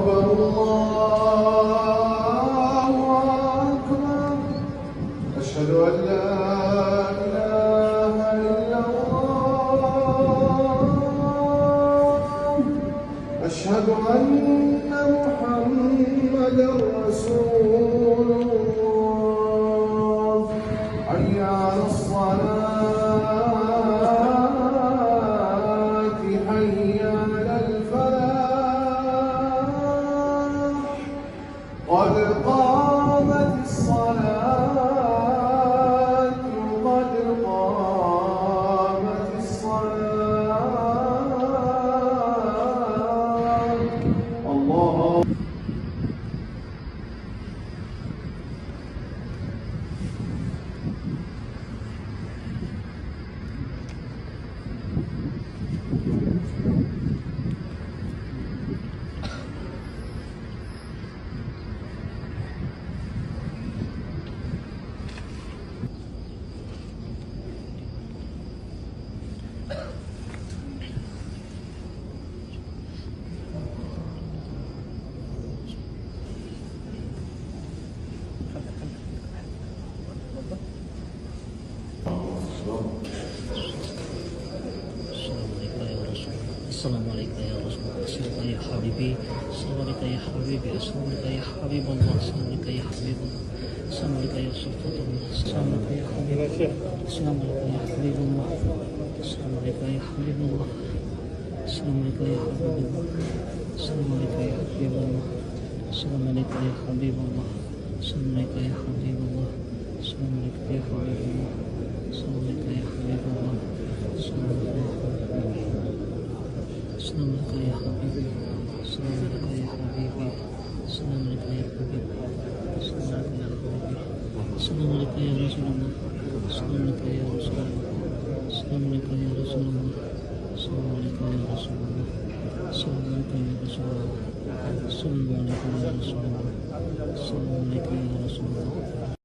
أكبر الله أكبر. أشهد أن لا إله إلا الله. أشهد أن محمدًا رسول الله. حي على الصلاة، حي على الفلاح. قد قامت الصلاة، قد قامت الصلاة. الله السلام عليك يا رسول الله. السلام عليك يا حبيبي. السلام عليك يا حبيبي. السلام عليك يا حبيب الله. السلام عليك يا حبيب الله. السلام عليك يا صفوة الله. السلام عليك يا حبيب الله. السلام عليك يا حبيب الله. السلام عليك يا حبيب الله. السلام عليك يا حبيب الله. السلام عليك يا حبيب الله. السلام عليك يا حبيب الله. السلام عليك يا حبيب الله. السلام عليك يا حبيب الله. السلام عليك يا حبيب الله. السلام عليك يا حبيب الله. السلام عليك يا حبيبي. السلام عليك يا حبيبي. السلام عليك يا حبيبي. السلام عليك يا حبيبي. السلام عليك يا رسول الله. السلام عليك يا رسول الله. السلام عليك يا رسول الله. السلام عليك يا رسول الله. السلام عليك يا رسول الله. السلام عليك يا رسول الله. السلام عليك يا رسول الله.